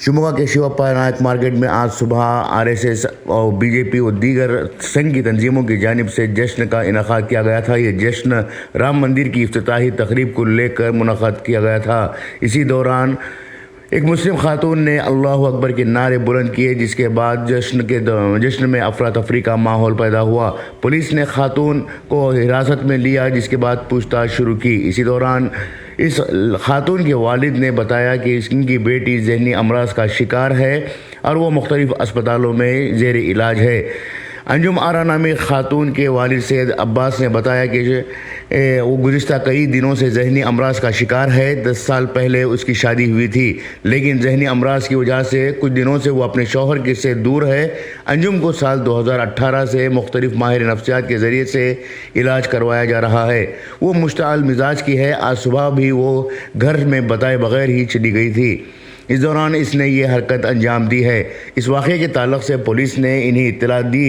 शिमोगा के शिवप्पा नायक मार्केट में आज सुबह आरएसएस और बीजेपी और दीगर संघ की तंजीमों की जानिब से जश्न का इनेकाद किया गया था। ये जश्न राम मंदिर की इफ्तिताही तकरीब को लेकर मुनक़द किया गया था। इसी दौरान एक मुस्लिम खातून ने अल्लाह अकबर के नारे बुलंद किए, जिसके बाद जश्न में अफरा तफरी का माहौल पैदा हुआ। पुलिस ने खातून को हिरासत में लिया, जिसके बाद पूछताछ शुरू की। इसी दौरान इस खातून के वालिद ने बताया कि इनकी बेटी ज़हनी अमराज का शिकार है और वो मुख्तलिफ़ अस्पतालों में ज़ेर इलाज है। अंजुम आरा नामी खातून के वालिद सैयद अब्बास ने बताया कि वो गुज़िश्ता कई दिनों से ज़हनी अमराज का शिकार है। 10 साल पहले उसकी शादी हुई थी, लेकिन ज़हनी अमराज की वजह से कुछ दिनों से वो अपने शौहर से दूर है। अंजुम को साल 2018 से मुख्तलिफ़ माहिर नफ्सियात के ज़रिए से इलाज करवाया जा रहा है। वो मुश्ताल मिजाज की है। आज सुबह भी वो घर में बताए बगैर ही चली गई थी। इस दौरान इसने ये हरकत अंजाम दी है। इस वाक़े के ताल्लुक़ से पुलिस ने इन्हें इत्तला दी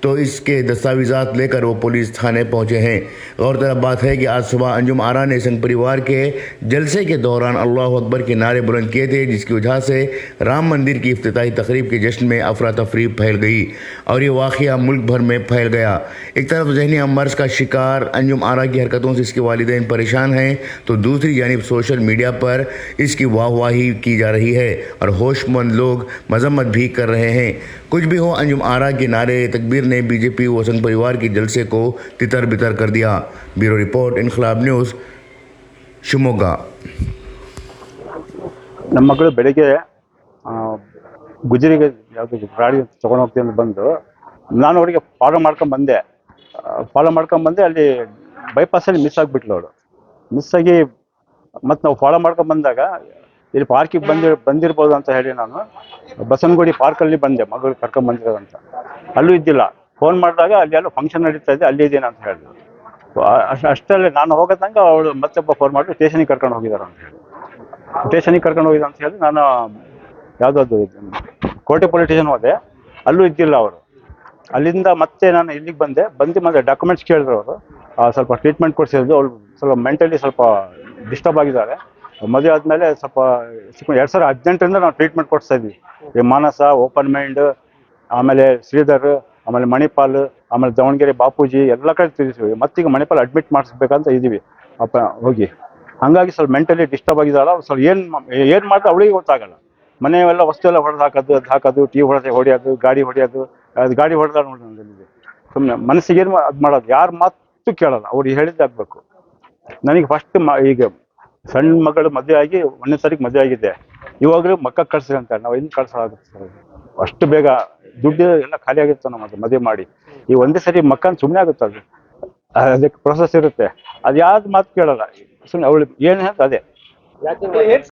तो इसके दस्तावेज़ात लेकर वो पुलिस थाने पहुँचे हैं। गौरतलब बात है कि आज सुबह अंजुम आरा ने संघ परिवार के जलसे के दौरान अल्लाह अकबर के नारे बुलंद किए थे, जिसकी वजह से राम मंदिर की इफ्तिताही तकरीब के जश्न में अफरा तफरी फैल गई और ये वाक़या मुल्क भर में फैल गया। एक तरफ ज़हनी अमराज का शिकार अंजुम आरा की हरकतों से इसके वालिदैन परेशान हैं, तो दूसरी जानिब सोशल मीडिया पर इसकी वाहवाही की जा रही है और होशमंद लोग मजम्मत भी कर रहे हैं। कुछ भी हो, अंजुम आरा के नारे तकबीर ने बीजेपी व संघ परिवार के जलसे को तितर बितर कर दिया। ब्यूरो रिपोर्ट, इनकलाब न्यूज़, शिमोगा। ನಮ್ಮ ಮಗಳು ಬೆಳಿಗ್ಗೆ ಗುಜರಿಗೆ ಯಾವುದು ಗಾಡಿ ತೊಗೊಂಡು ಹೋಗ್ತೀನಿ ಅಂತ ಬಂದು ನಾನು ಅವರಿಗೆ ಫಾಲೋ ಮಾಡ್ಕೊಂಡು ಬಂದೆ ಅಲ್ಲಿ ಬೈಪಾಸಲ್ಲಿ ಮಿಸ್ ಆಗಿಬಿಟ್ಲು ಅವಳು. ಮಿಸ್ ಆಗಿ ಮತ್ತು ನಾವು ಫಾಲೋ ಮಾಡ್ಕೊಂಡು ಬಂದಾಗ ಇಲ್ಲಿ ಪಾರ್ಕಿಗೆ ಬಂದಿರ್ಬೋದು ಅಂತ ಹೇಳಿ ನಾನು ಬಸವನಗುಡಿ ಪಾರ್ಕಲ್ಲಿ ಬಂದೆ, ಮಗಳು ಕರ್ಕೊಂಡು ಬಂದಿರೋದಂತ. ಅಲ್ಲೂ ಇದ್ದಿಲ್ಲ. ಫೋನ್ ಮಾಡಿದಾಗ ಅಲ್ಲಿ ಎಲ್ಲೋ ಫಂಕ್ಷನ್ ನಡೀತಾ ಇದೆ, ಅಲ್ಲಿ ಇದ್ದೇನೆ ಅಂತ ಹೇಳಿದ್ರು. ಅಷ್ಟರಲ್ಲಿ ನಾನು ಹೋಗೋದಂಗ ಅವಳು ಮತ್ತೊಬ್ಬ ಫೋನ್ ಮಾಡಿ ಸ್ಟೇಷನಿಗೆ ಕರ್ಕೊಂಡು ಹೋಗಿದ್ದಾರೆ ಅಂತ ಹೇಳಿ ನಾನು ಯಾವುದಾದ್ರು ಕೋಟೆ ಪೊಲೀಸ್ ಸ್ಟೇಷನ್ ಹೋದೆ, ಅಲ್ಲೂ ಇದ್ದಿಲ್ಲ ಅವರು. ಅಲ್ಲಿಂದ ಮತ್ತೆ ನಾನು ಇಲ್ಲಿಗೆ ಬಂದು ಮತ್ತೆ ಡಾಕ್ಯುಮೆಂಟ್ಸ್ ಕೇಳಿದ್ರು ಅವರು. ಸ್ವಲ್ಪ ಟ್ರೀಟ್ಮೆಂಟ್ ಕೊಡಿಸಿದ್ರು. ಅವಳು ಸ್ವಲ್ಪ ಮೆಂಟಲಿ ಸ್ವಲ್ಪ ಡಿಸ್ಟರ್ಬ್ ಆಗಿದ್ದಾರೆ. ಮದುವೆ ಆದಮೇಲೆ ಸ್ವಲ್ಪ 2018ರಿಂದ ನಾವು ಟ್ರೀಟ್ಮೆಂಟ್ ಕೊಡಿಸ್ತಾ ಇದ್ವಿ. ಈ ಮಾನಸ, ಓಪನ್ ಮೈಂಡ್, ಆಮೇಲೆ ಶ್ರೀಧರ್, ಆಮೇಲೆ ಮಣಿಪಾಲ್, ಆಮೇಲೆ ದಾವಣಗೆರೆ ಬಾಪೂಜಿ ಎಲ್ಲ ಕಡೆ ತಿರುಗಿಸಿದ್ವಿ. ಮತ್ತೀಗ ಮಣಿಪಾಲ್ ಅಡ್ಮಿಟ್ ಮಾಡಿಸ್ಬೇಕಂತ ಇದ್ದೀವಿ ಹೋಗಿ. ಹಾಗಾಗಿ ಸ್ವಲ್ಪ ಮೆಂಟಲಿ ಡಿಸ್ಟರ್ಬ್ ಆಗಿದ್ದಾಳ. ಸ್ವಲ್ಪ ಏನು ಮಾಡಿದ್ರೆ ಅವಳಿಗೆ ಗೊತ್ತಾಗಲ್ಲ. ಮನೆಯೆಲ್ಲ ವಸ್ತು ಎಲ್ಲ ಹಾಕೋದು, ಟಿವಿ ಹೊಡೆಯೋದು, ಗಾಡಿ ಹೊಡೆದ ನೋಡಿ. ಸುಮ್ಮನೆ ಮನಸ್ಸಿಗೆ ಅದು ಮಾಡೋದು, ಯಾರ ಮಾತು ಕೇಳಲ್ಲ, ಅವ್ರು ಹೇಳಿದ್ದಾಗಬೇಕು. ನನಗೆ ಫಸ್ಟ್ ಈಗ ಸಣ್ಣ ಮಗಳು ಮದುವೆ ಆಗಿ 1ನೇ ತಾರೀಕು ಮದುವೆ ಆಗಿದ್ದೆ. ಇವಾಗಲೂ ಮಕ್ಕ ಕಳ್ಸಿ ಅಂತ ನಾವು ಎಲ್ಲಿ ಕಳ್ಸೋಗುತ್ತೆ? ಅಷ್ಟು ಬೇಗ ದುಡ್ಡು ಎಲ್ಲ ಖಾಲಿ ಆಗಿರ್ತಾವ ನಮ್ಮ ಮದುವೆ ಮಾಡಿ. ಈ ಒಂದೇ ಸರಿ ಮಕ್ಕನ ಸುಮ್ಮನೆ ಆಗುತ್ತೆ. ಅದಕ್ಕೆ ಪ್ರೊಸೆಸ್ ಇರುತ್ತೆ. ಅದು ಯಾವ್ದು ಮಾತು ಕೇಳಲ್ಲ. ಸುಮ್ಮನೆ ಅವಳು ಏನು ಹೇಳ್ತ ಅದೇ.